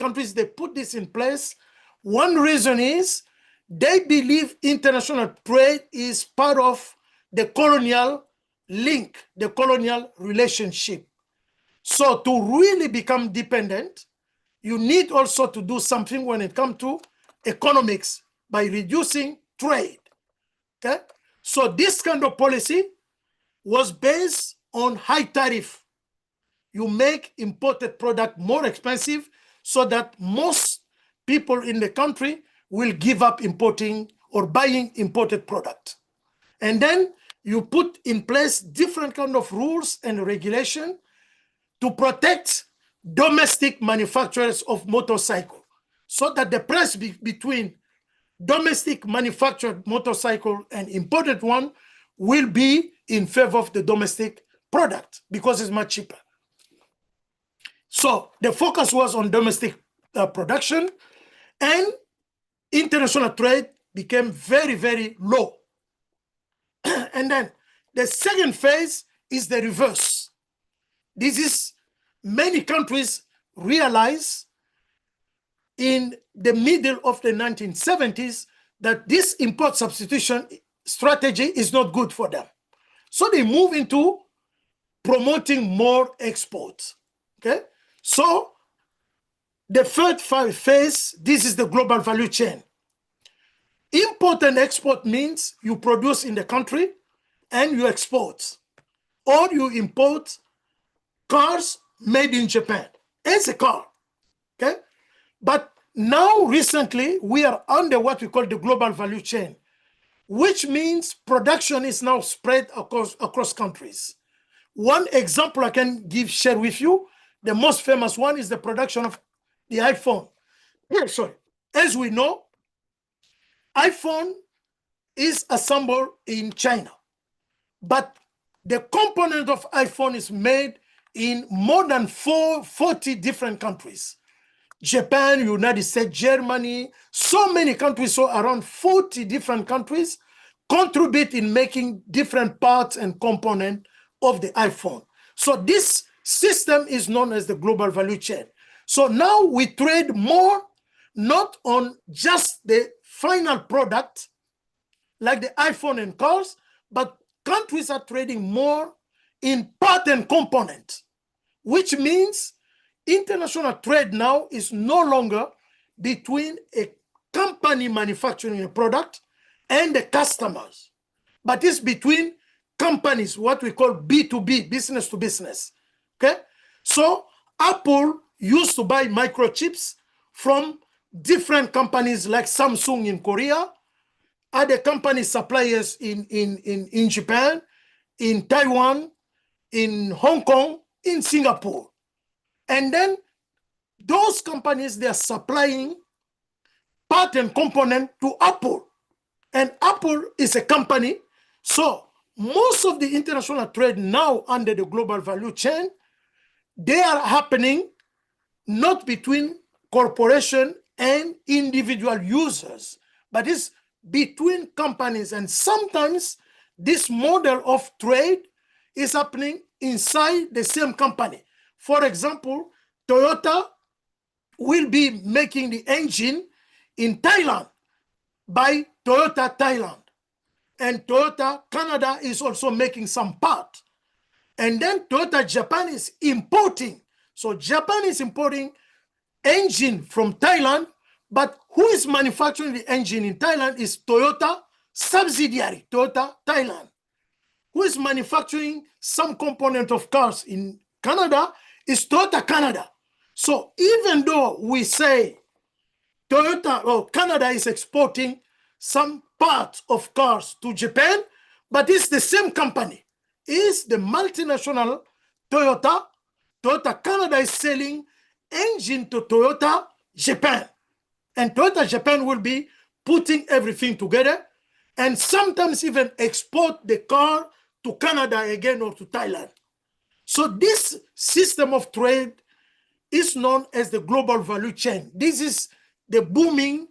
countries, they put this in place. One reason is they believe international trade is part of the colonial link, the colonial relationship. So to really become dependent, you need also to do something when it comes to economics by reducing trade. Okay? So this kind of policy was based on high tariff. You make imported product more expensive so that most people in the country will give up importing or buying imported product. And then you put in place different kind of rules and regulation to protect domestic manufacturers of motorcycle, so that the price between domestic manufactured motorcycle and imported one will be in favor of the domestic product because it's much cheaper. So the focus was on domestic production, and international trade became very, very low. And then the second phase is the reverse. This is many countries realize in the middle of the 1970s that this import substitution strategy is not good for them. So they move into promoting more exports. Okay? So the third phase, this is the global value chain. Import and export means you produce in the country and you export, or you import cars made in Japan as a car. Okay? But now recently we are under what we call the global value chain, which means production is now spread across countries. One example I can share with you, the most famous one is the production of the iPhone. Sorry. As we know, iPhone is assembled in China, but the component of iPhone is made in more than 40 different countries. Japan, United States, Germany, so many countries, so around 40 different countries contribute in making different parts and components of the iPhone. So this system is known as the global value chain. So now we trade more, not on just the final product, like the iPhone and cars, but countries are trading more in part and component, which means international trade now is no longer between a company manufacturing a product and the customers, but it's between companies, what we call B2B, business to business. Okay? So Apple used to buy microchips from different companies like Samsung in Korea, other company suppliers in Japan, in Taiwan, in Hong Kong, in Singapore. And then those companies, they are supplying part and component to Apple. And Apple is a company. So most of the international trade now under the global value chain, they are happening not between corporation and individual users, but it's between companies. And sometimes this model of trade is happening inside the same company. For example, Toyota will be making the engine in Thailand by Toyota Thailand. And Toyota Canada is also making some part. And then Toyota Japan is importing. So Japan is importing engine from Thailand, but who is manufacturing the engine in Thailand is Toyota subsidiary, Toyota Thailand. Who is manufacturing some component of cars in Canada is Toyota Canada. So even though we say Toyota or Canada is exporting some parts of cars to Japan, but it's the same company. It's the multinational Toyota. Toyota Canada is selling engine to Toyota Japan. And Toyota Japan will be putting everything together and sometimes even export the car to Canada again or to Thailand. So this system of trade is known as the global value chain. This is the booming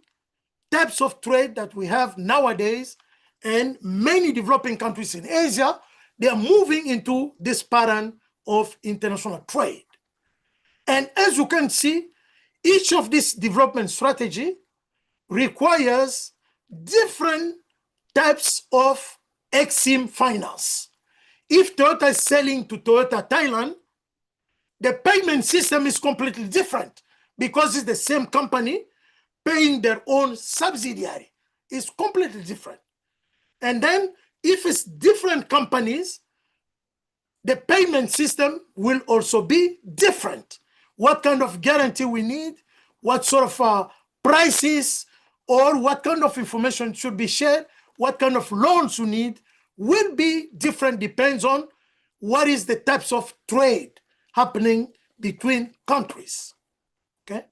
types of trade that we have nowadays, and many developing countries in Asia, they are moving into this pattern of international trade. And as you can see, Each of these development strategy requires different types of Exim finance. If Toyota is selling to Toyota Thailand, the payment system is completely different because it's the same company paying their own subsidiary. It's completely different. And then if it's different companies, the payment system will also be different. What kind of guarantee we need, what sort of prices, or what kind of information should be shared, what kind of loans you need will be different, depends on what is the types of trade happening between countries, okay?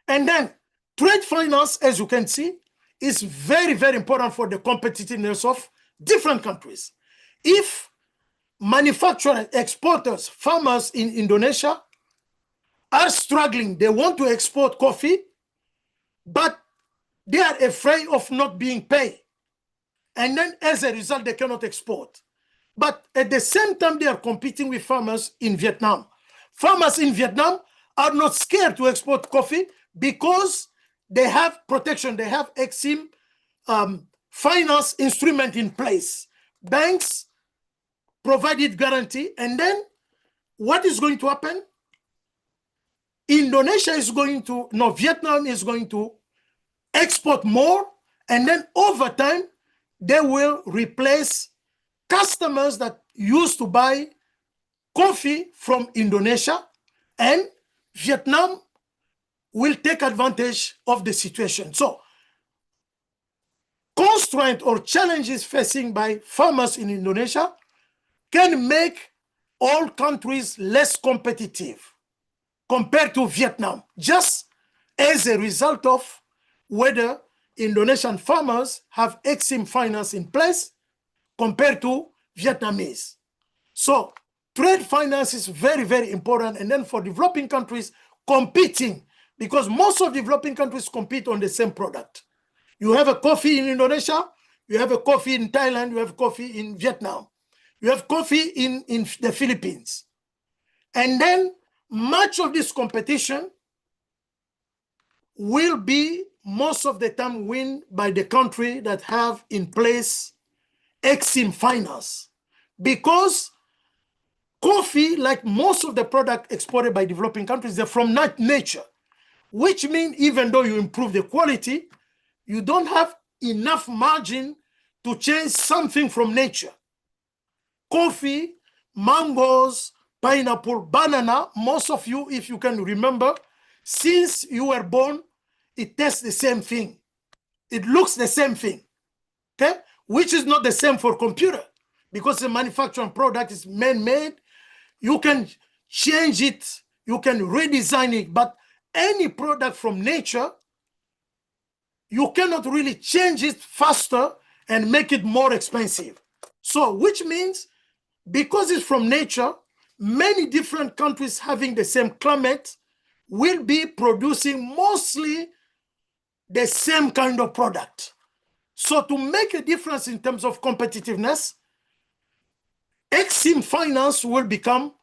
And then trade finance, as you can see, is very, very important for the competitiveness of different countries. If manufacturers, exporters, farmers in Indonesia are struggling, they want to export coffee, but they are afraid of not being paid. And then as a result, they cannot export. But at the same time, they are competing with farmers in Vietnam. Farmers in Vietnam are not scared to export coffee because they have protection. They have Exim finance instrument in place. Banks provided guarantee. And then what is going to happen? Indonesia is going to, no, Vietnam is going to export more. And then over time, they will replace customers that used to buy coffee from Indonesia, and Vietnam will take advantage of the situation. So constraint or challenges facing by farmers in Indonesia can make all countries less competitive compared to Vietnam, just as a result of whether Indonesian farmers have Exim finance in place compared to Vietnamese. So trade finance is very, very important. And then for developing countries competing, because most of developing countries compete on the same product. You have a coffee in Indonesia, you have a coffee in Thailand, you have coffee in Vietnam, you have coffee in the Philippines. And then much of this competition will be most of the time won by the country that have in place Exim finance, because coffee, like most of the product exported by developing countries, they're from nature, which means even though you improve the quality, you don't have enough margin to change something from nature. Coffee, mangoes, pineapple, banana, most of you, if you can remember, since you were born, it tastes the same thing. It looks the same thing, okay? Which is not the same for computer, because the manufacturing product is man-made. You can change it, you can redesign it, but any product from nature, you cannot really change it faster and make it more expensive. So, which means, because it's from nature, many different countries having the same climate will be producing mostly the same kind of product. So to make a difference in terms of competitiveness, Exim finance will become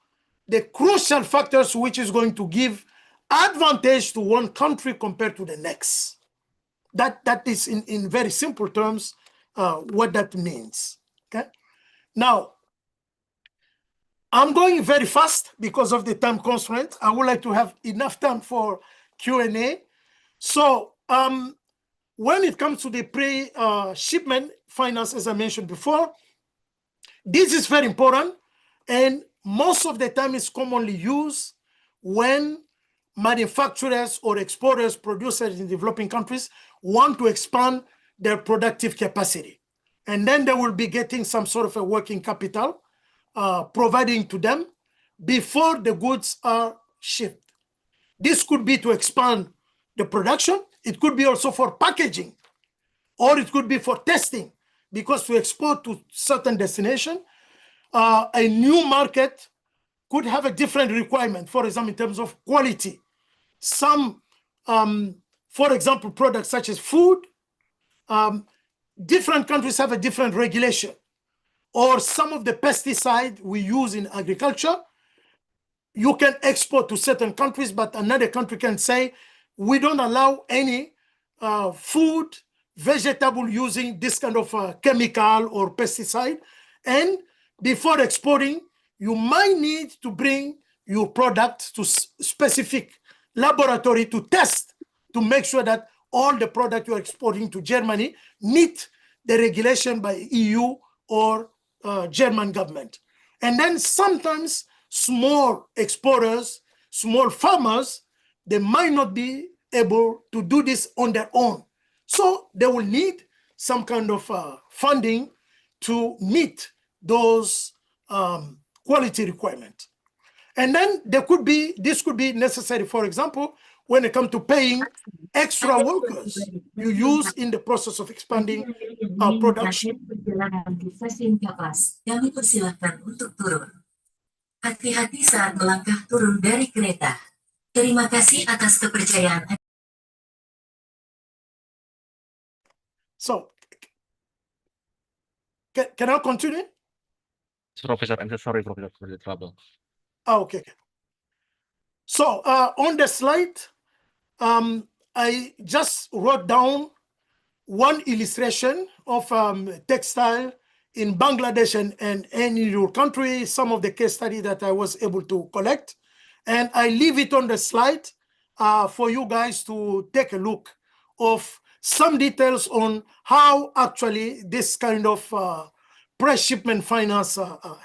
the crucial factors which is going to give advantage to one country compared to the next. That is in very simple terms what that means. Okay. Now, I'm going very fast because of the time constraint. I would like to have enough time for Q&A. So when it comes to the pre-shipment finance, as I mentioned before, this is very important, and most of the time is commonly used when manufacturers or exporters, producers in developing countries want to expand their productive capacity. And then they will be getting some sort of a working capital providing to them before the goods are shipped. This could be to expand the production. It could be also for packaging, or it could be for testing, because to export to certain destination, a new market could have a different requirement, for example, in terms of quality. Some, for example, products such as food, different countries have a different regulation. Or some of the pesticide we use in agriculture, you can export to certain countries, but another country can say, we don't allow any food, vegetable using this kind of chemical or pesticide. And before exporting, you might need to bring your product to specific laboratory to test, to make sure that all the product you're exporting to Germany meet the regulation by EU or German government. And then sometimes small exporters, small farmers, they might not be able to do this on their own. So they will need some kind of funding to meet those quality requirements. And then this could be necessary, for example, when it comes to paying extra workers you use in the process of expanding production. Kami persilahkan untuk turun. Hati-hati saat melangkah turun dari kereta. Terima kasih atas kepercayaan. So, can I continue? Professor, I'm so sorry, Professor, for the trouble. Okay. So on the slide, I just wrote down one illustration of textile in Bangladesh and in your country, some of the case study that I was able to collect. And I leave it on the slide for you guys to take a look of some details on how actually this kind of pre-shipment finance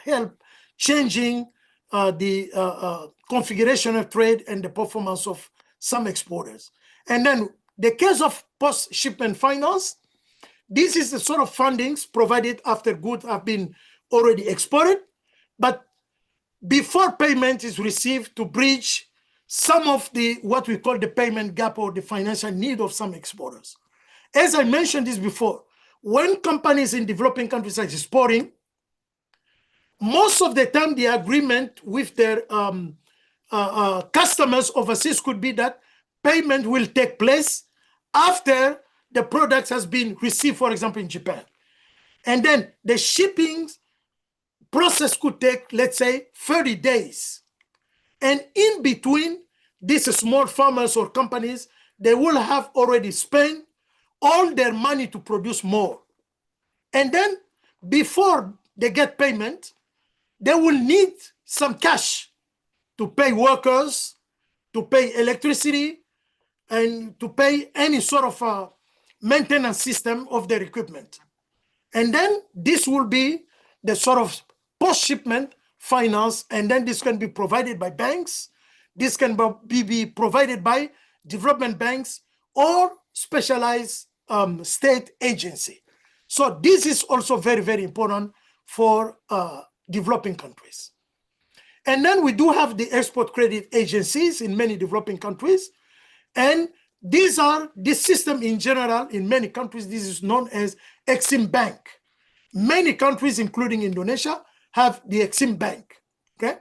help changing the configuration of trade and the performance of some exporters. And then the case of post-shipment finance, this is the sort of fundings provided after goods have been already exported, but before payment is received to bridge some of the what we call the payment gap or the financial need of some exporters. As I mentioned this before, when companies in developing countries are exporting, most of the time the agreement with their customers overseas could be that payment will take place after the product has been received, for example, in Japan. And then the shipping process could take, let's say, 30 days. And in between, these small farmers or companies, they will have already spent all their money to produce more. And then before they get payment, they will need some cash to pay workers, to pay electricity, and to pay any sort of maintenance system of their equipment. And then this will be the sort of post-shipment finance, and then this can be provided by banks, this can be provided by development banks or specialized state agency. So this is also very, very important for developing countries. And then we do have the export credit agencies in many developing countries. And these are this system in general, in many countries, this is known as Exim Bank. Many countries, including Indonesia, have the Exim Bank. Okay,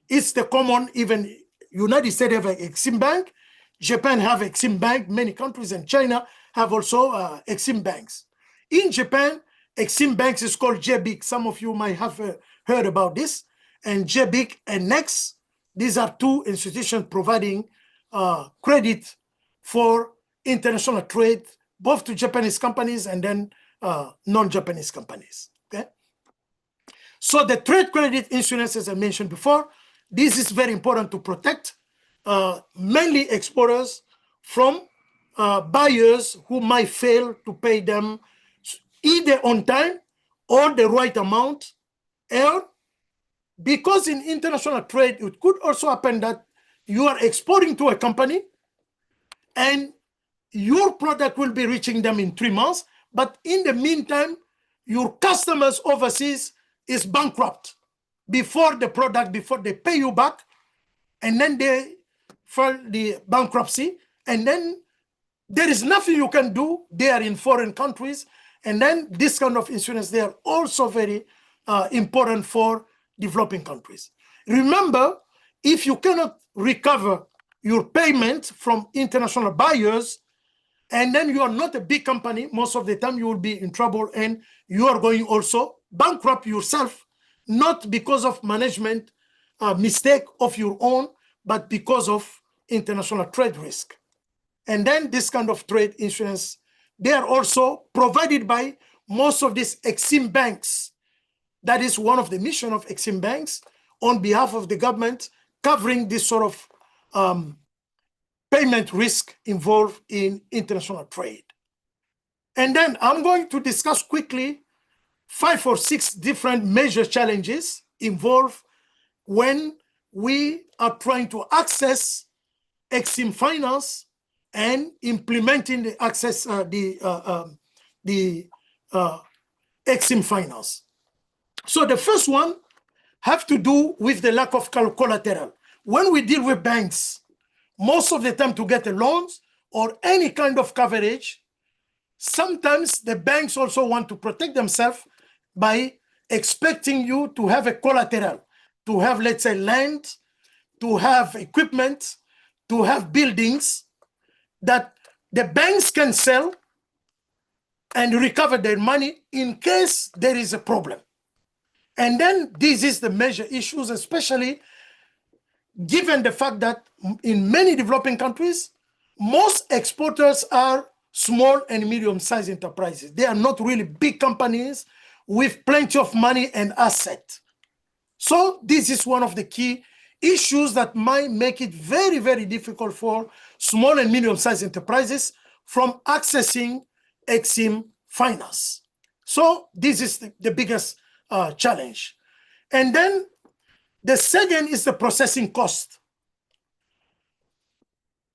it's the common, even United States have an Exim Bank, Japan have Exim Bank, many countries, and China have also Exim Banks. In Japan, Exim Banks is called JBIC. Some of you might have heard about this. And JBIC and NEX, these are two institutions providing credit for international trade, both to Japanese companies and then non-Japanese companies. Okay. So the trade credit insurance, as I mentioned before, this is very important to protect mainly exporters from buyers who might fail to pay them either on time or the right amount. And because in international trade, it could also happen that you are exporting to a company and your product will be reaching them in 3 months. But in the meantime, your customers overseas is bankrupt before the product, before they pay you back, and then they file the bankruptcy, and then there is nothing you can do. They are in foreign countries, and then this kind of insurance, they are also very important for developing countries. Remember, if you cannot recover your payment from international buyers, and then you are not a big company, most of the time you will be in trouble and you are going also bankrupt yourself, not because of management mistake of your own, but because of international trade risk. And then this kind of trade insurance, they are also provided by most of these Exim banks. That is one of the mission of Exim banks on behalf of the government, covering this sort of payment risk involved in international trade. And then I'm going to discuss quickly 5 or 6 different major challenges involved when we are trying to access Exim finance and implementing the access Exim finance. So the first one have to do with the lack of collateral. When we deal with banks, most of the time to get a loans or any kind of coverage, sometimes the banks also want to protect themselves by expecting you to have a collateral, to have, let's say, land, to have equipment, to have buildings that the banks can sell and recover their money in case there is a problem. And then this is the major issues, especially given the fact that in many developing countries, most exporters are small and medium-sized enterprises. They are not really big companies with plenty of money and asset. So this is one of the key issues that might make it very, very difficult for small and medium-sized enterprises from accessing Exim finance. So this is the biggest challenge. And then the second is the processing cost.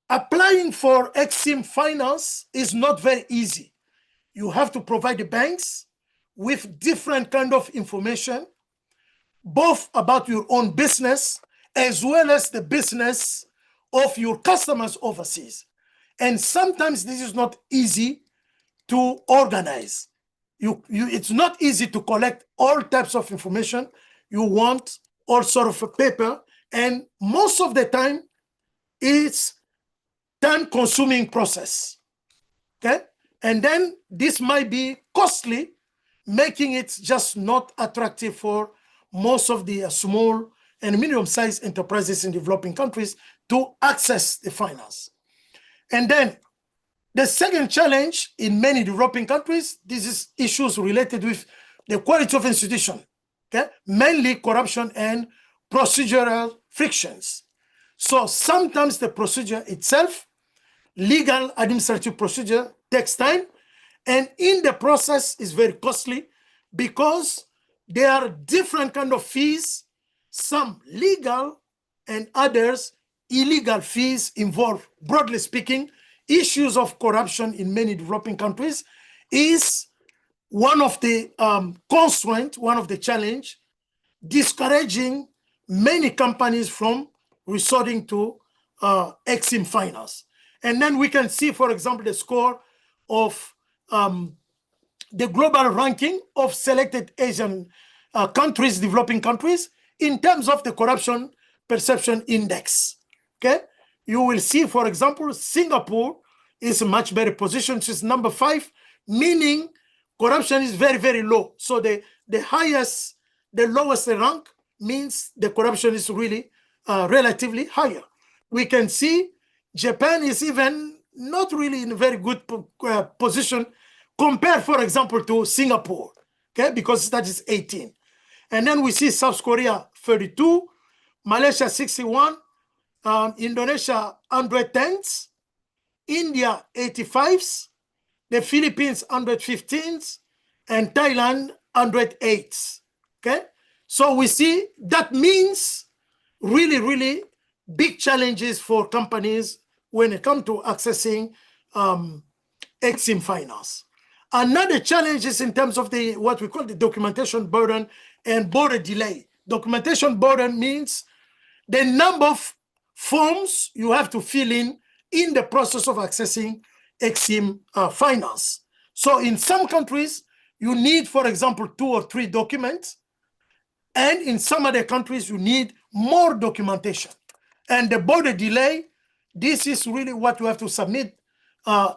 Applying for Exim finance is not very easy. You have to provide the banks with different kind of information, both about your own business as well as the business of your customers overseas. And sometimes this is not easy to organize. It's not easy to collect all types of information. You want all sort of a paper, and most of the time it's time-consuming process, okay? And then this might be costly, making it just not attractive for most of the small and medium-sized enterprises in developing countries to access the finance. And then the second challenge in many developing countries, this is issues related with the quality of institution, okay? Mainly corruption and procedural frictions. So sometimes the procedure itself, legal administrative procedure, takes time, and in the process is very costly because there are different kind of fees, some legal and others illegal fees involved. Broadly speaking, issues of corruption in many developing countries is one of the constraints, one of the challenge, discouraging many companies from resorting to Exim finance. And then we can see, for example, the score of the global ranking of selected Asian countries, developing countries, in terms of the corruption perception index. Okay, you will see, for example, Singapore is a much better position. It's number 5, meaning corruption is very, very low. So the lowest rank means the corruption is really relatively higher. We can see Japan is even not really in a very good position compared, for example, to Singapore, okay, because that is 18. And then we see South Korea 32, Malaysia 61, Indonesia 110s, India 85s, the Philippines 115s, and Thailand 108s. Okay, so we see that means really, really big challenges for companies when it comes to accessing Exim finance. Another challenge is in terms of the what we call the documentation burden and border delay. Documentation burden means the number of forms you have to fill in the process of accessing Exim finance. So in some countries, you need, for example, 2 or 3 documents, and in some other countries, you need more documentation. And the border delay, this is really what you have to submit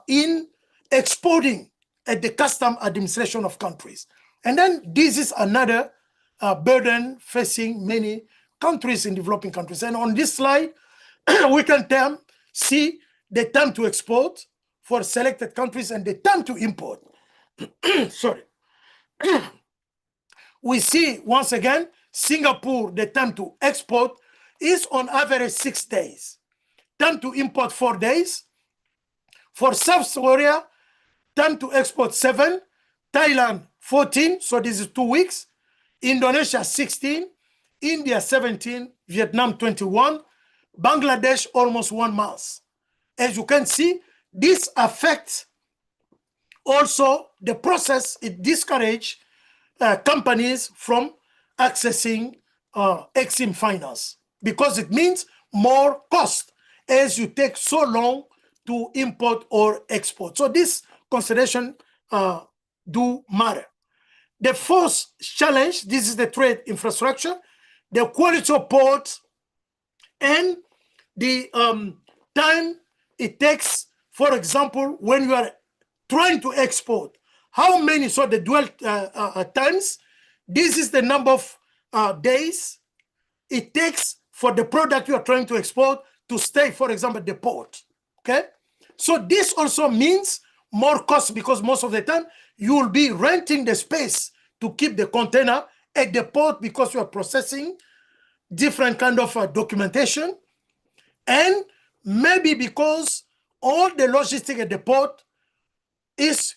in exporting at the custom administration of countries. And then this is another burden facing many countries in developing countries. And on this slide, we can see the time to export for selected countries and the time to import. Sorry. We see once again, Singapore, the time to export is on average 6 days. Time to import 4 days. For South Korea, time to export 7. Thailand 14, so this is 2 weeks. Indonesia 16. India 17. Vietnam 21. Bangladesh almost 1 month. As you can see, this affects also the process. It discourages companies from accessing Exim Finance because it means more cost as you take so long to import or export. So this consideration do matter. The fourth challenge, this is the trade infrastructure, the quality of ports, and the time it takes. For example, when you are trying to export, how many, so the dwell times, this is the number of days it takes for the product you are trying to export to stay, for example, at the port, okay? So this also means more cost because most of the time you will be renting the space to keep the container at the port because you are processing different kind of documentation, and maybe because all the logistics at the port is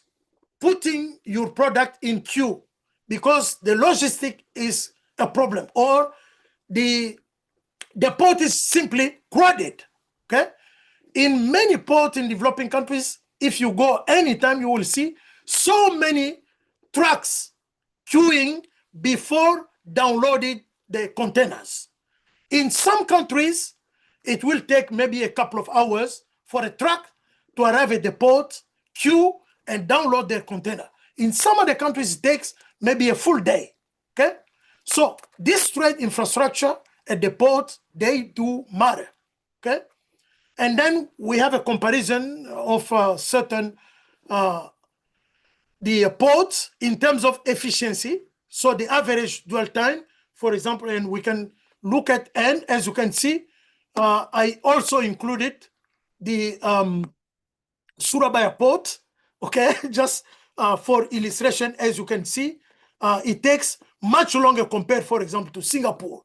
putting your product in queue because the logistic is a problem, or the port is simply crowded, okay? In many ports in developing countries, if you go anytime, you will see so many trucks queuing before downloading the containers. In some countries, it will take maybe a couple of hours for a truck to arrive at the port, queue, and download their container. In some of the countries, it takes maybe a full day, okay? So this trade infrastructure at the port, they do matter, okay? And then we have a comparison of certain the ports in terms of efficiency. So the average dwell time, for example, and we can look at, and as you can see, I also included the Surabaya port, okay, just for illustration. As you can see, it takes much longer compared, for example, to Singapore.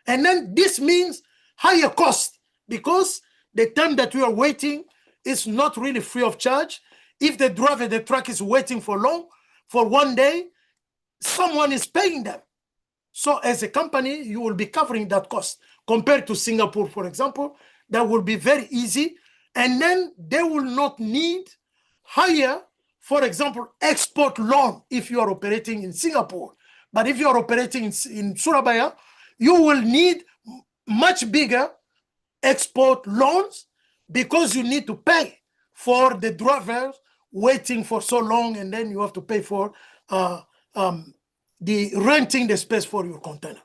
And then this means higher cost because the time that we are waiting is not really free of charge. If the driver, the truck is waiting for long, for 1 day, someone is paying them. So as a company, you will be covering that cost. Compared to Singapore, for example, that will be very easy. And then they will not need higher, for example, export loan if you are operating in Singapore. But if you are operating in Surabaya, you will need much bigger export loans because you need to pay for the drivers waiting for so long, and then you have to pay for the renting the space for your container.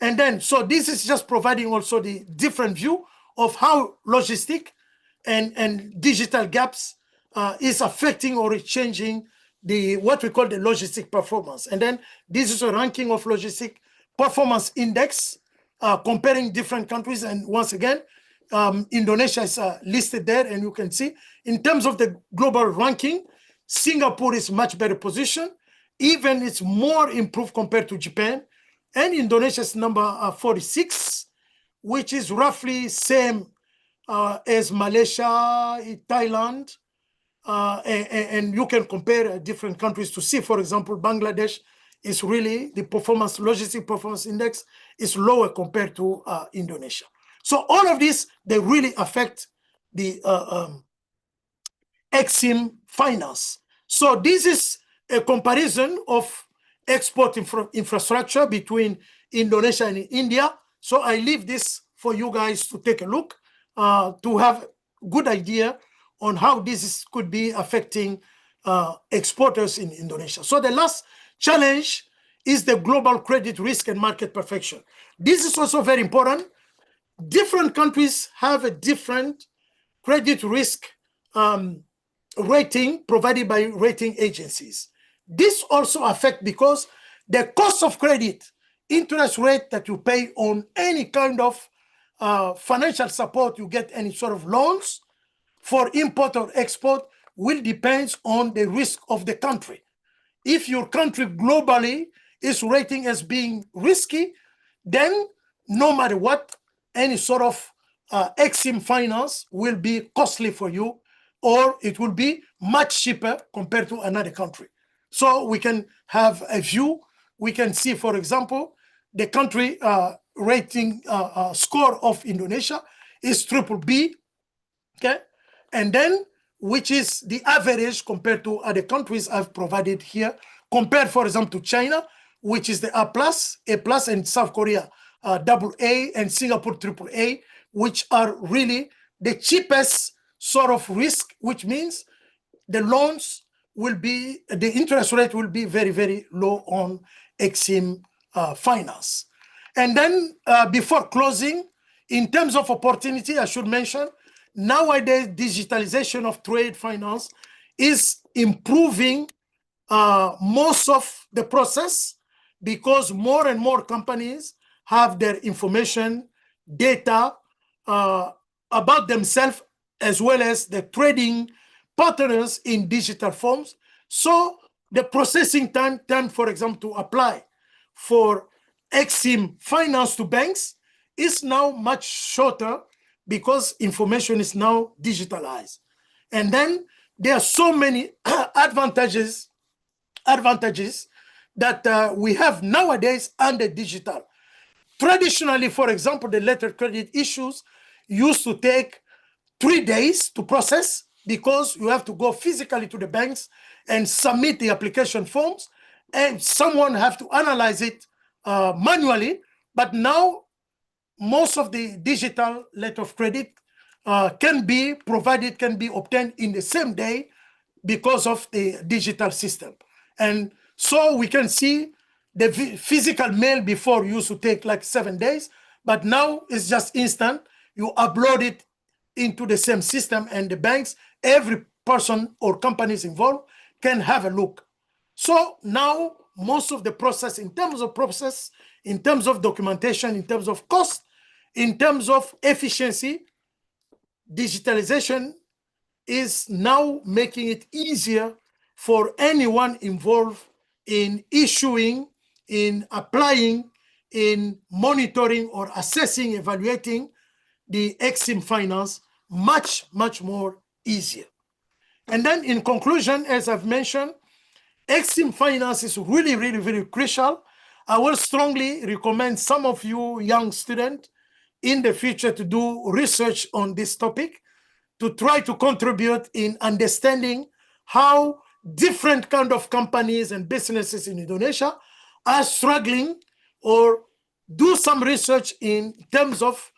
And then, so this is just providing also the different view of how logistic and digital gaps is affecting or is changing the what we call the logistic performance. And then this is a ranking of logistic performance index comparing different countries. And once again, Indonesia is listed there, and you can see in terms of the global ranking, Singapore is much better position. Even it's more improved compared to Japan, and Indonesia is number 46, which is roughly same as Malaysia, Thailand, and you can compare different countries to see, for example, Bangladesh is really the performance, logistic performance index is lower compared to Indonesia. So all of this, they really affect the Exim Finance. So this is a comparison of export infrastructure between Indonesia and India. So I leave this for you guys to take a look to have a good idea on how this could be affecting exporters in Indonesia. So the last challenge is the global credit risk and market perfection. This is also very important. Different countries have a different credit risk rating provided by rating agencies. This also affects because the cost of credit interest rate that you pay on any kind of financial support, you get any sort of loans for import or export will depend on the risk of the country. If your country globally is rating as being risky, then no matter what, any sort of Exim finance will be costly for you, or it will be much cheaper compared to another country. So we can have a view. We can see, for example, the country rating score of Indonesia is BBB, okay? And then, which is the average compared to other countries I've provided here, compared, for example, to China, which is the A+, and South Korea, AA, and Singapore AAA, which are really the cheapest sort of risk, which means the loans will be, the interest rate will be very, very low on Exim finance. And then before closing, in terms of opportunity, I should mention, nowadays, digitalization of trade finance is improving most of the process, because more and more companies have their information, data about themselves, as well as the trading partners in digital forms. So the processing time, for example, to apply for Exim finance to banks is now much shorter, because information is now digitalized. And then there are so many advantages that we have nowadays under digital. Traditionally, for example, the letter credit issues used to take 3 days to process, because you have to go physically to the banks and submit the application forms, and someone have to analyze it manually. But now, most of the digital letter of credit can be provided, can be obtained in the same day because of the digital system. And so we can see the physical mail before used to take like 7 days, but now it's just instant. You upload it into the same system, and the banks, every person or companies involved can have a look. So now most of the process, in terms of process, in terms of documentation, in terms of cost, in terms of efficiency, digitalization is now making it easier for anyone involved in issuing, in applying, in monitoring or assessing, evaluating the Exim finance much, much more easier. And then in conclusion, as I've mentioned, Exim finance is really, really, very crucial. I will strongly recommend some of you young students in the future to do research on this topic, to try to contribute in understanding how different kind of companies and businesses in Indonesia are struggling, or do some research in terms of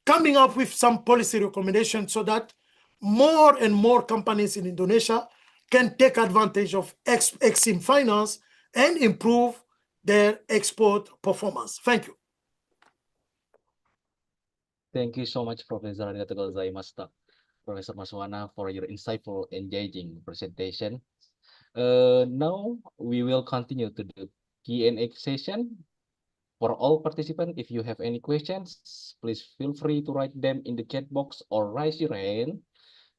coming up with some policy recommendations, so that more and more companies in Indonesia can take advantage of Exim finance and improve their export performance. Thank you. Thank you so much, Professor Arigatou gozaimashita, Professor Maswana, for your insightful, engaging presentation. Now we will continue to the Q&A session. For all participants, if you have any questions, please feel free to write them in the chat box or raise your hand,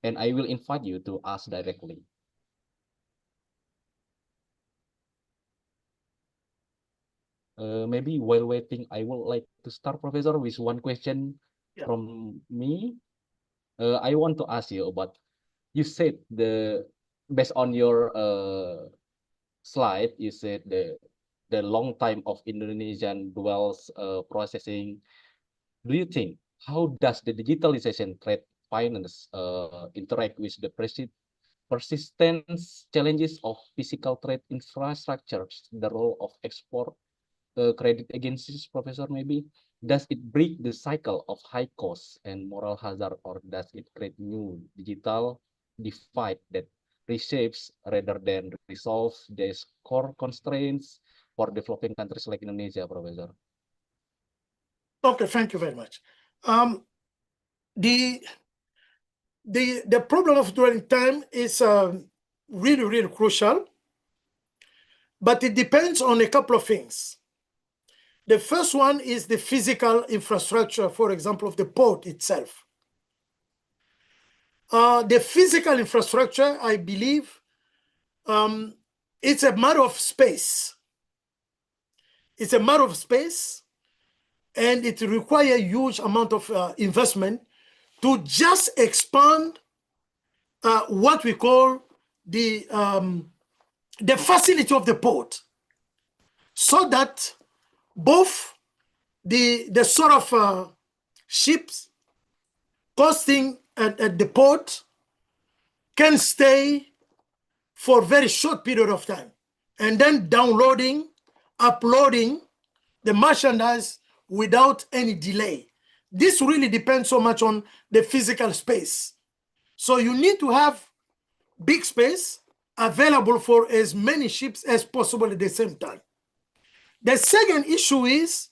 and I will invite you to ask directly. Maybe while waiting, I would like to start, Professor, with one question from me. I want to ask you about, you said based on your slide, you said the long time of Indonesian duals processing. Do you think, how does the digitalization trade finance interact with the persistent challenges of physical trade infrastructures, the role of export credit agencies, Professor, maybe? Does it break the cycle of high costs and moral hazard, or does it create new digital divide that reshapes rather than resolves these core constraints for developing countries like Indonesia, Professor? Okay, thank you very much. The problem of dwelling time is really, really crucial, but it depends on a couple of things. The first one is the physical infrastructure, for example, of the port itself. The physical infrastructure, I believe, it's a matter of space. It's a matter of space, and it requires a huge amount of investment to just expand what we call the facility of the port, so that both the sort of ships costing at the port can stay for a very short period of time, and then downloading, uploading the merchandise without any delay. This really depends so much on the physical space. So you need to have big space available for as many ships as possible at the same time. The second issue is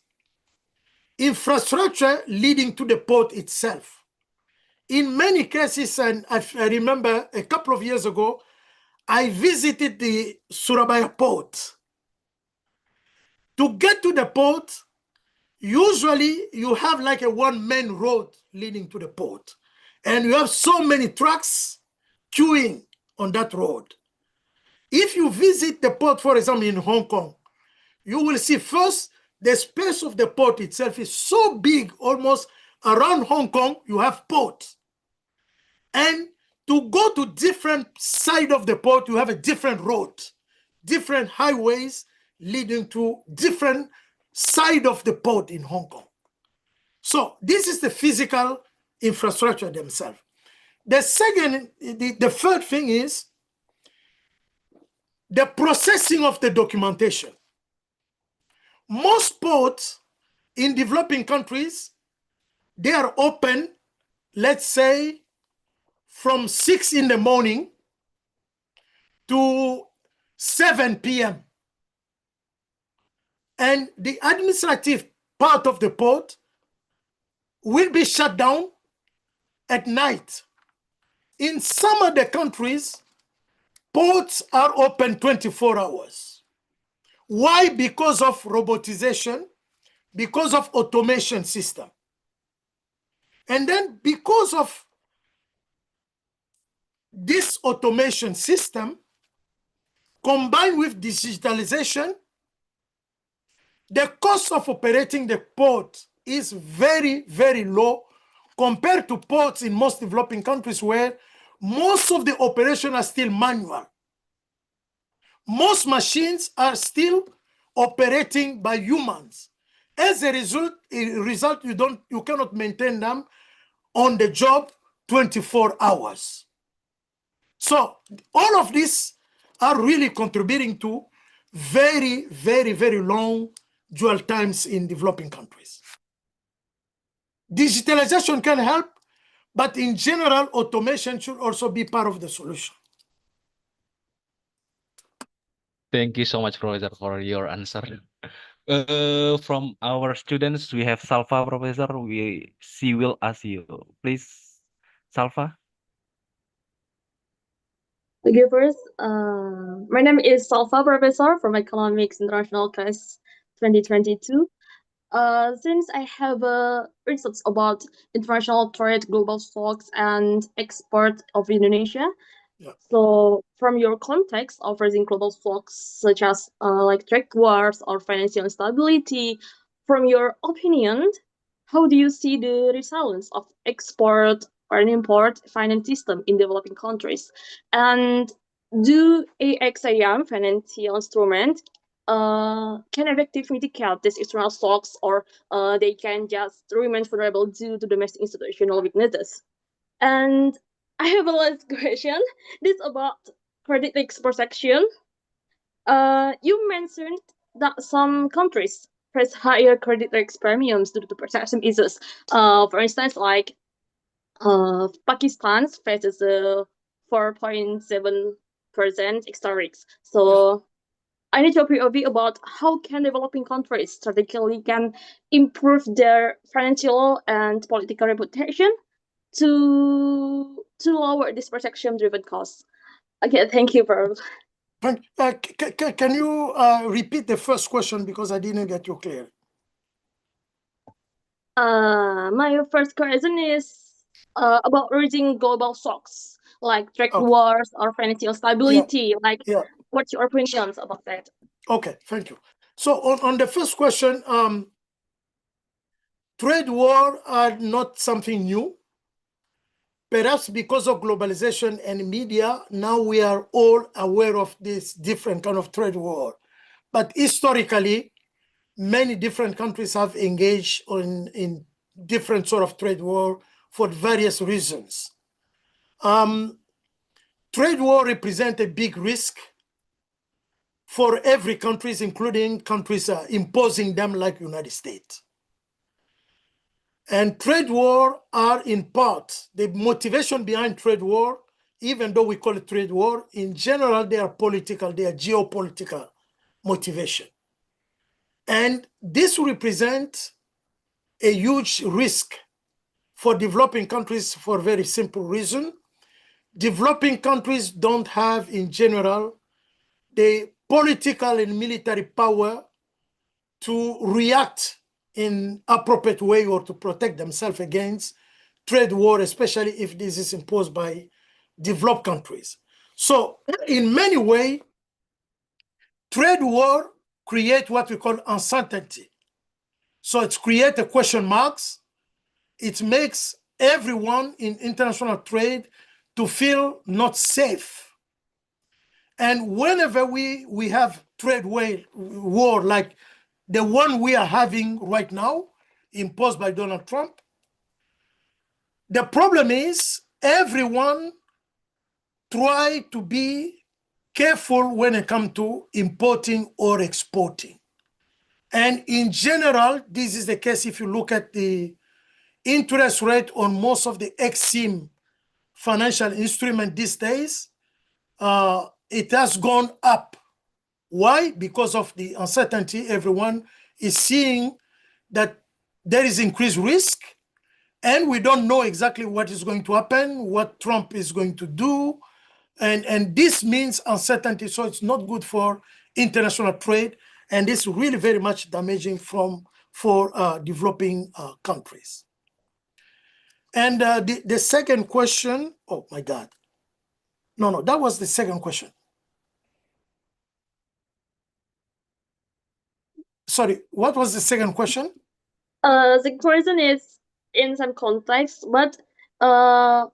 infrastructure leading to the port itself. In many cases, and I remember a couple of years ago, I visited the Surabaya port. To get to the port, usually you have like a one-man road leading to the port, and you have so many trucks queuing on that road. If you visit the port, for example, in Hong Kong, you will see first the space of the port itself is so big, almost around Hong Kong, you have port. And to go to different side of the port, you have a different road, different highways leading to different side of the port in Hong Kong. So this is the physical infrastructure themselves. The second, the third thing is the processing of the documentation. Most ports in developing countries, they are open, let's say, from 6 in the morning to 7 p.m. And the administrative part of the port will be shut down at night. In some of the countries, ports are open 24 hours. Why? Because of robotization, because of automation system. And then because of this automation system, combined with digitalization, the cost of operating the port is very, very low compared to ports in most developing countries where most of the operations are still manual. Most machines are still operating by humans. As a result, you cannot maintain them on the job 24 hours. So all of these are really contributing to very, very, very long dwell times in developing countries. Digitalization can help, but in general, automation should also be part of the solution. Thank you so much, Professor, for your answer. From our students, we have Salva, Professor. She will ask you. Please, Salva. Okay, first, my name is Salva, Professor from Economics International Class 2022. Since I have research about international trade, global stocks, and export of Indonesia, so from your context of raising global stocks, such as like trade wars or financial instability, from your opinion, how do you see the resilience of export or an import finance system in developing countries? And do AXIM financial instrument can effectively mitigate these external shocks, or they can just remain vulnerable due to domestic institutional weaknesses? And I have a last question. This about credit risk protection. You mentioned that some countries face higher credit risk premiums due to protection issues. For instance, like Pakistan faces a 4.7% extra risk. So I need your POV about how can developing countries strategically can improve their financial and political reputation to lower this protection-driven costs. Okay, thank you, Pearl. Can you repeat the first question because I didn't get you clear? My first question is about rising global shocks like trade Okay. wars or financial stability. Like, Yeah. what's your opinions about that? Okay, thank you. So on the first question, trade war are not something new. Perhaps because of globalization and media, now we are all aware of this different kind of trade war. But historically, many different countries have engaged in different sort of trade war for various reasons. Trade war represents a big risk for every countries, including countries imposing them like United States. And trade war are in part, the motivation behind trade war, even though we call it trade war, in general, they are political, they are geopolitical motivation. And this represents a huge risk for developing countries for a very simple reason. Developing countries don't have, in general, the political and military power to react in appropriate way or to protect themselves against trade war, especially if this is imposed by developed countries. So in many ways, trade war create what we call uncertainty. So it creates a question marks. It makes everyone in international trade to feel not safe. And whenever we have trade war like the one we are having right now, imposed by Donald Trump, the problem is everyone try to be careful when it comes to importing or exporting. And in general, this is the case if you look at the interest rate on most of the Exim financial instrument these days, it has gone up. Why? Because of the uncertainty. Everyone is seeing that there is increased risk, and we don't know exactly what is going to happen, what Trump is going to do, and this means uncertainty. So it's not good for international trade, and it's really very much damaging for developing countries. And the second question, oh my God. No, that was the second question. Sorry, what was the second question? The question is in some context, but on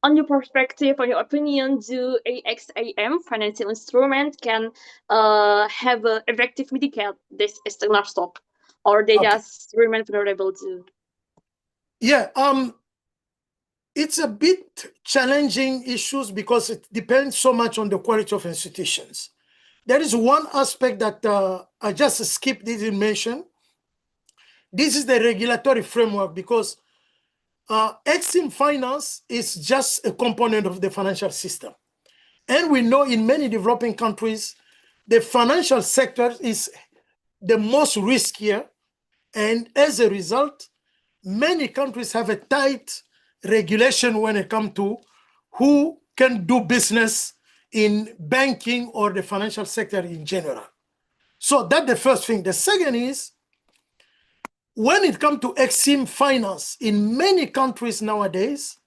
your perspective, on your opinion, do AXAM financial instrument can have a effective mitigate this external shock, or they just remain vulnerable to? Yeah, it's a bit challenging issues because it depends so much on the quality of institutions. There is one aspect that I just skipped, didn't mention. This is the regulatory framework, because Exim Finance is just a component of the financial system. And we know in many developing countries, the financial sector is the most riskier. And as a result, many countries have a tight regulation when it comes to who can do business in banking or the financial sector in general. So that's the first thing. The second is, when it comes to Exim Finance, in many countries nowadays,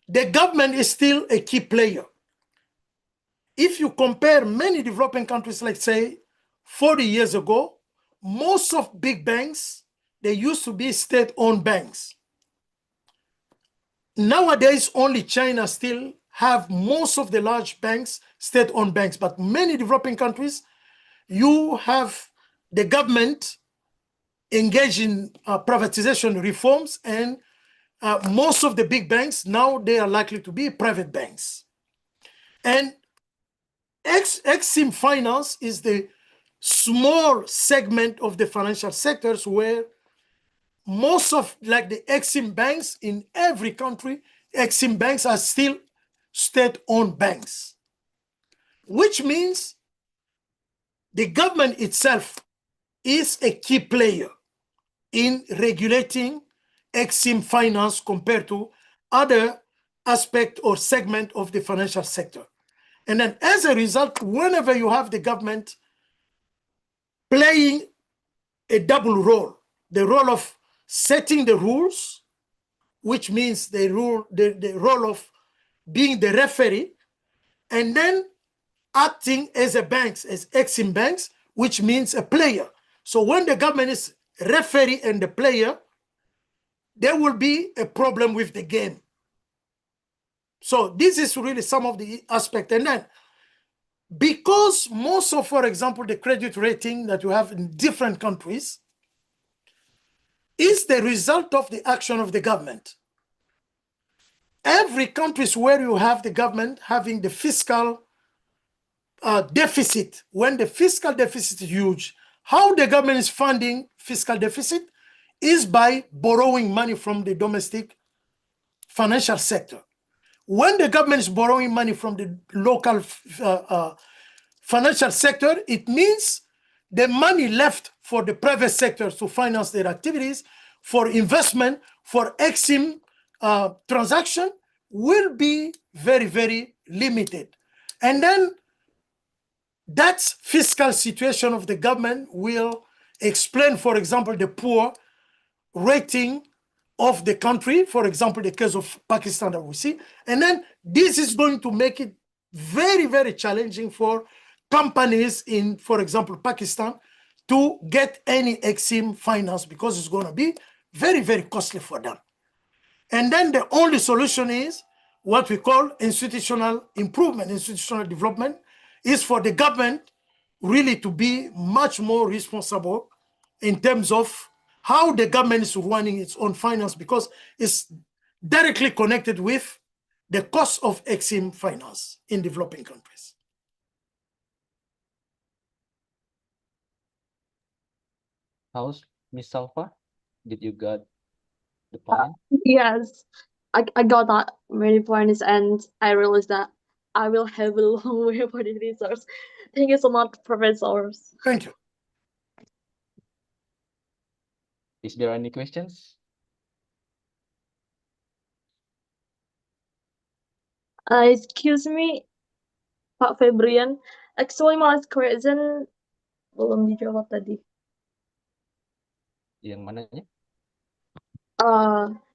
the government is still a key player. If you compare many developing countries, like say 40 years ago, most of big banks, they used to be state-owned banks. Nowadays, only China still have most of the large banks, state-owned banks, but many developing countries, you have the government engage in privatization reforms, and most of the big banks now, they are likely to be private banks. And Exim Finance is the small segment of the financial sectors where most of, like the Exim banks in every country, Exim banks are still state-owned banks, which means the government itself is a key player in regulating Exim Finance compared to other aspect or segment of the financial sector. And then as a result, whenever you have the government playing a double role, the role of setting the rules, which means the role of being the referee, and then acting as a banks, as Exim Banks, which means a player. So when the government is referee and the player, there will be a problem with the game. So this is really some of the aspect. And then because most of, for example, the credit rating that you have in different countries is the result of the action of the government. Every country where you have the government having the fiscal deficit, when the fiscal deficit is huge, how the government is funding fiscal deficit is by borrowing money from the domestic financial sector. When the government is borrowing money from the local financial sector, it means the money left for the private sector to finance their activities, for investment, for Exim transaction will be very, very limited. And then that fiscal situation of the government will explain, for example, the poor rating of the country, for example, the case of Pakistan that we see. And then this is going to make it very, very challenging for companies in, for example, Pakistan to get any Exim finance because it's going to be very, very costly for them. And then the only solution is what we call institutional improvement, institutional development, is for the government really to be much more responsible in terms of how the government is running its own finance, because it's directly connected with the cost of Exim finance in developing countries. How's Miss Salva? Did you got the point? Yes, I got that many points, and I realized that I will have a long way for the research. Thank you so much, professors. Thank you. Is there any questions? Excuse me, Pak Febrian. Actually, my last question belum dijawab tadi. Yang mananya?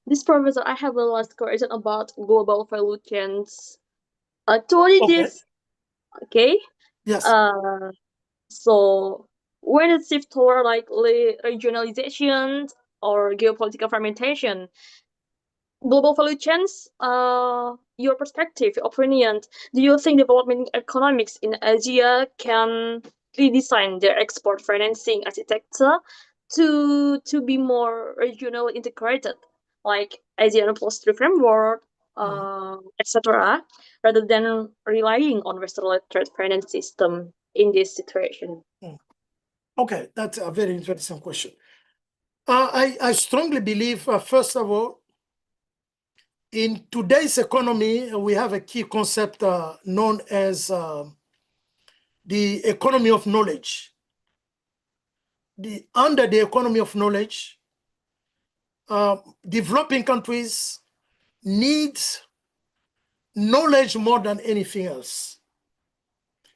This professor, I have a last question about global value chains. Actually, Okay. this, okay. Yes. So when it shifts toward like regionalization or geopolitical fragmentation, global value chains, your perspective, your opinion, do you think development economics in Asia can redesign their export financing architecture to be more regionally integrated, like ASEAN Plus 3 framework, etc., rather than relying on Western-led trade finance system in this situation? Okay, that's a very interesting question. I strongly believe, first of all, in today's economy, we have a key concept known as the economy of knowledge. Under the economy of knowledge, developing countries need knowledge more than anything else.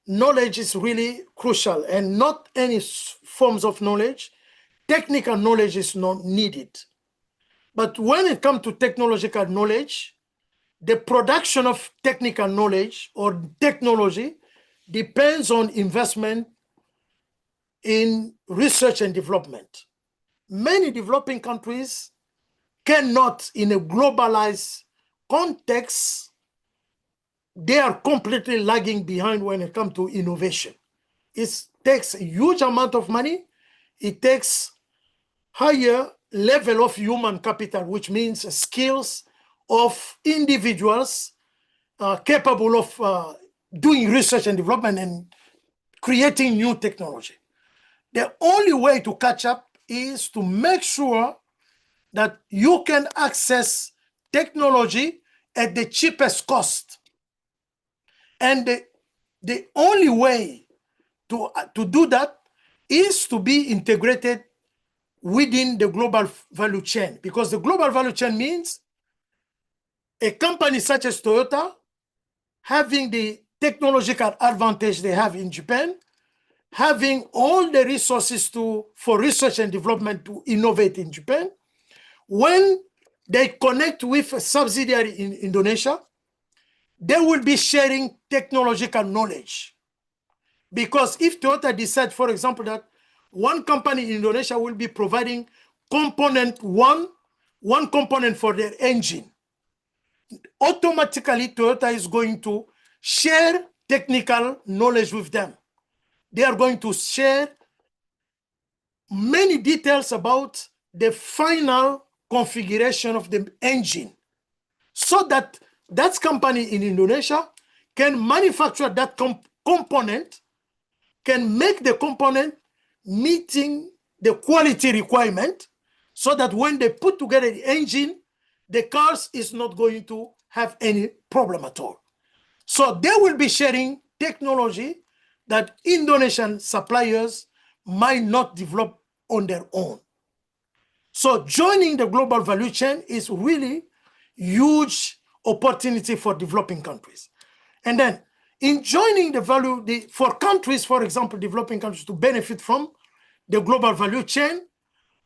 Knowledge is really crucial, and not any forms of knowledge. Technical knowledge is not needed. But when it comes to technological knowledge, the production of technical knowledge or technology depends on investment in research and development. Many developing countries cannot, in a globalized context, they are completely lagging behind when it comes to innovation. It takes a huge amount of money. It takes higher level of human capital, which means skills of individuals capable of doing research and development and creating new technology. The only way to catch up is to make sure that you can access technology at the cheapest cost. And the only way to do that is to be integrated within the global value chain, because the global value chain means a company such as Toyota having the technological advantage they have in Japan, having all the resources for research and development to innovate in Japan, when they connect with a subsidiary in Indonesia, they will be sharing technological knowledge. Because if Toyota decides, for example, that one company in Indonesia will be providing component one component for their engine, automatically Toyota is going to share technical knowledge with them. They are going to share many details about the final configuration of the engine, so that that company in Indonesia can manufacture that component, can make the component meeting the quality requirement, so that when they put together the engine, the cars is not going to have any problem at all. So they will be sharing technology that Indonesian suppliers might not develop on their own. So joining the global value chain is really huge opportunity for developing countries. And then in joining the value, for countries, for example, developing countries to benefit from the global value chain,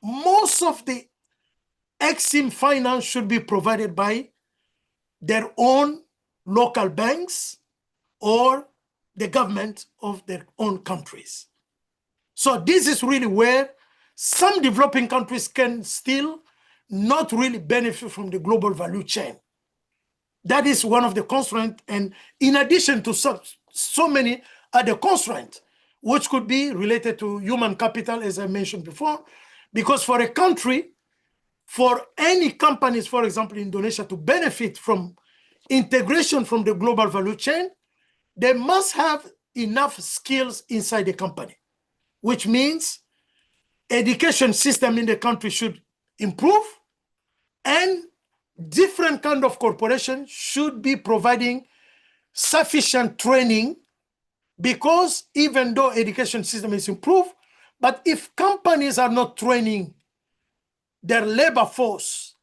most of the Exim finance should be provided by their own local banks or the government of their own countries. So this is really where some developing countries can still not really benefit from the global value chain. That is one of the constraints, and in addition to so many other constraints, which could be related to human capital, as I mentioned before, because for a country, for any companies, for example, Indonesia, to benefit from integration from the global value chain, they must have enough skills inside the company, which means education system in the country should improve, and different kind of corporation should be providing sufficient training, because even though education system is improved, but if companies are not training their labor force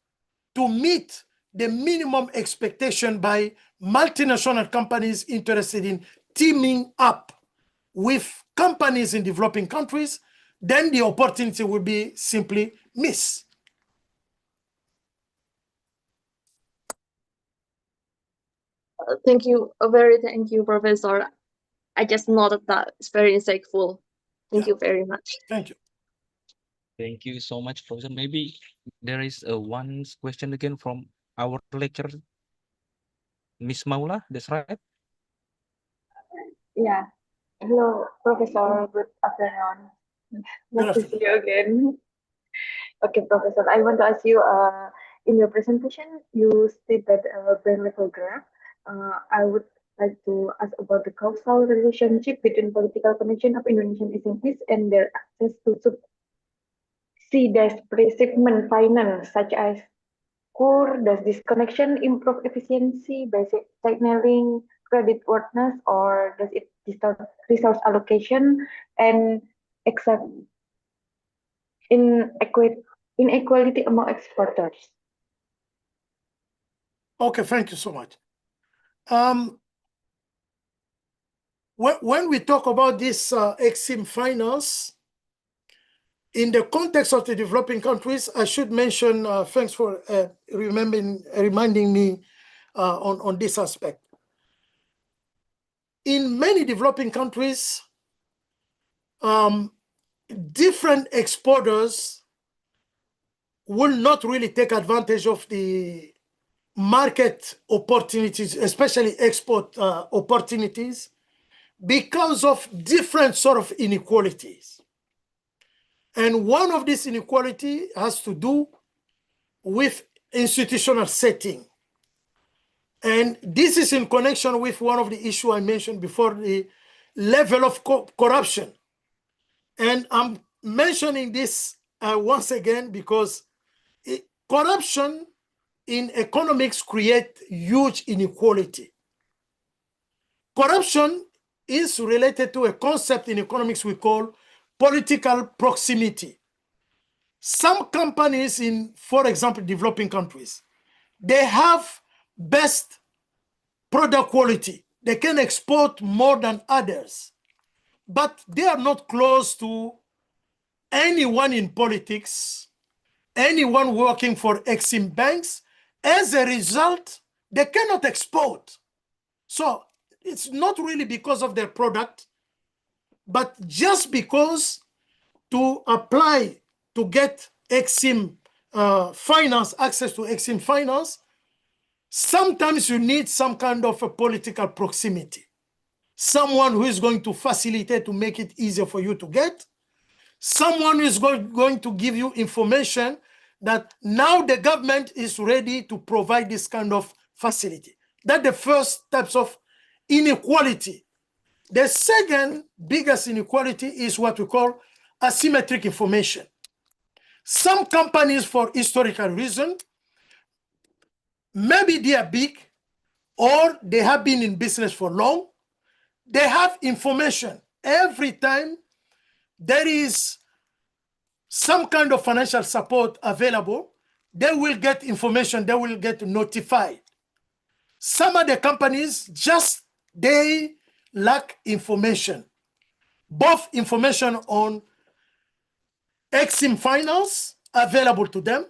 to meet the minimum expectation by multinational companies interested in teaming up with companies in developing countries, then the opportunity will be simply missed. Thank you, Professor. I just noted that it's very insightful. Thank you very much. Thank you. Thank you so much, Professor. Maybe there is one question again from our lecturer, Miss Maula. That's right. Yeah. Hello, Professor. Good afternoon. Nice to see you again. Okay, Professor. I want to ask you, in your presentation, you stated brain level graph. I would like to ask about the causal relationship between political connection of Indonesian SMEs and their access to subsidized finance, such as KUR. Does this connection improve efficiency, basic signaling, credit worthiness, or does it distort resource allocation and accept inequality among exporters? Okay, thank you so much. When we talk about this Exim finance, in the context of the developing countries, I should mention, thanks for reminding me on this aspect. In many developing countries, different exporters will not really take advantage of the market opportunities, especially export opportunities, because of different sort of inequalities. And one of these inequality has to do with institutional setting. And this is in connection with one of the issues I mentioned before, the level of corruption. And I'm mentioning this once again because corruption in economics creates huge inequality. Corruption is related to a concept in economics we call political proximity. Some companies in, for example, developing countries, they have best product quality. They can export more than others, but they are not close to anyone in politics, anyone working for Exim banks, as a result, they cannot export. So it's not really because of their product, but just because to apply to get Exim finance, access to Exim finance, sometimes you need some kind of a political proximity. Someone who is going to facilitate to make it easier for you to get. Someone is going to give you information that now the government is ready to provide this kind of facility. That's the first steps of inequality. The second biggest inequality is what we call asymmetric information. Some companies, for historical reason, maybe they are big or they have been in business for long. They have information. Every time there is some kind of financial support available, they will get information, they will get notified. Some of the companies just, they lack information, both information on Exim finance available to them,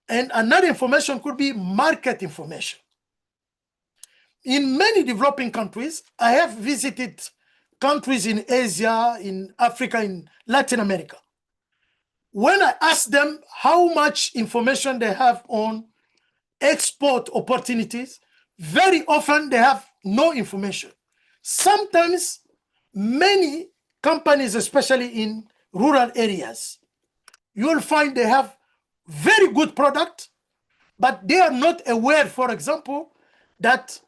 and another information could be market information. In many developing countries, I have visited countries in Asia, in Africa, in Latin America. When I ask them how much information they have on export opportunities, very often they have no information. Sometimes many companies, especially in rural areas, you'll find they have very good product, but they are not aware, for example, that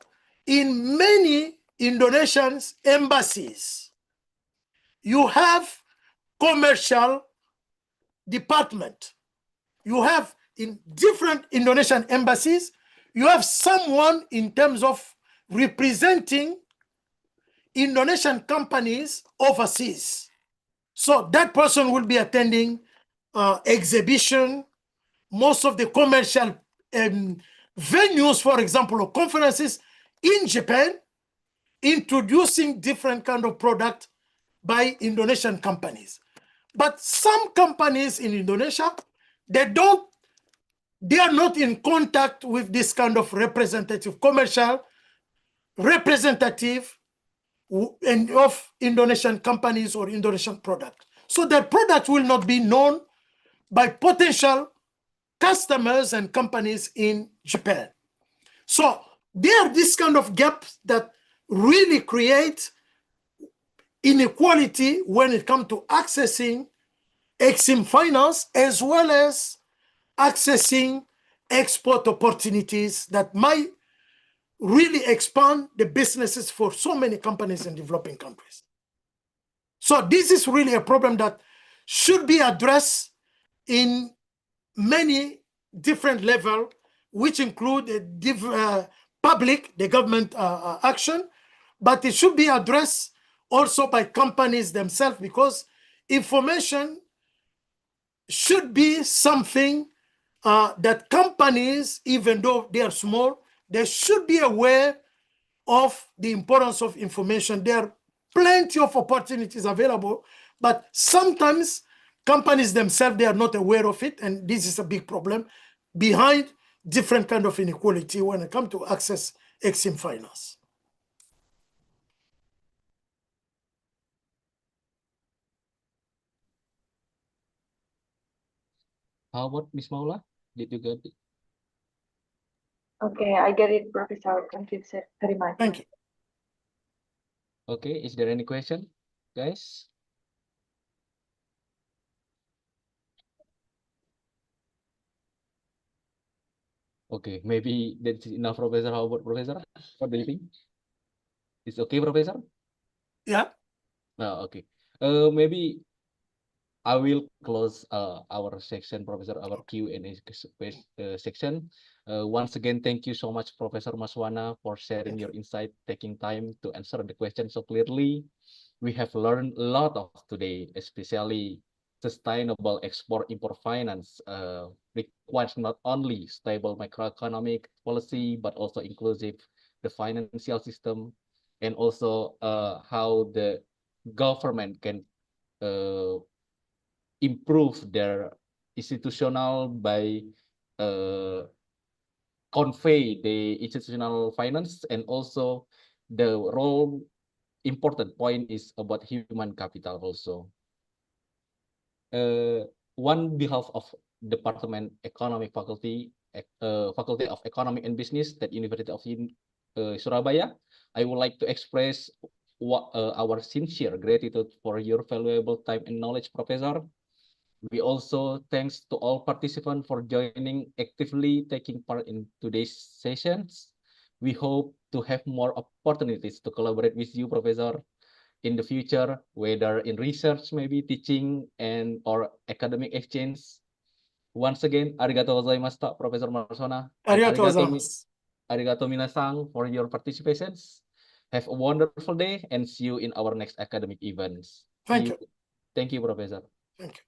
in many Indonesian embassies, you have commercial department. You have in different Indonesian embassies, you have someone in terms of representing Indonesian companies overseas. So that person will be attending exhibition, most of the commercial venues, for example, or conferences in Japan, introducing different kind of product by Indonesian companies. But some companies in Indonesia, they are not in contact with this kind of representative, commercial representative of Indonesian companies or Indonesian product. So their product will not be known by potential customers and companies in Japan. So there are this kind of gaps that really create inequality when it comes to accessing Exim finance, as well as accessing export opportunities that might really expand the businesses for so many companies in developing countries. So this is really a problem that should be addressed in many different levels, which include public, the government action, but it should be addressed also by companies themselves, because information should be something that companies, even though they are small, they should be aware of the importance of information. There are plenty of opportunities available, but sometimes companies themselves, they are not aware of it, and this is a big problem behind different kind of inequality when it comes to access Exim finance. How about Ms. Maula? Did you get it? Okay, I get it, Professor. Thank you very much. Thank you. Okay, is there any question, guys? Okay, maybe that's enough, Professor. How about Professor? What do you think? It's okay, Professor? Yeah. Okay. Maybe I will close our section, Professor, our Q&A section. Once again, thank you so much, Professor Maswana, for sharing your insight, taking time to answer the question so clearly. We have learned a lot of today, especially sustainable export-import finance requires not only stable macroeconomic policy, but also inclusive the financial system, and also how the government can improve their institutional by convey the institutional finance, and also the role important point is about human capital also. On behalf of Department Economic Faculty, Faculty of Economic and Business at University of Surabaya, I would like to express our sincere gratitude for your valuable time and knowledge, Professor. We also thanks to all participants for joining actively taking part in today's sessions. We hope to have more opportunities to collaborate with you, Professor, in the future, whether in research, maybe teaching and or academic exchange. Once again, arigato gozaimashita, Professor Marsona. Arigato gozaimasu. Arigato minasan for your participations. Have a wonderful day and see you in our next academic events. Thank you. Thank you, Professor. Thank you.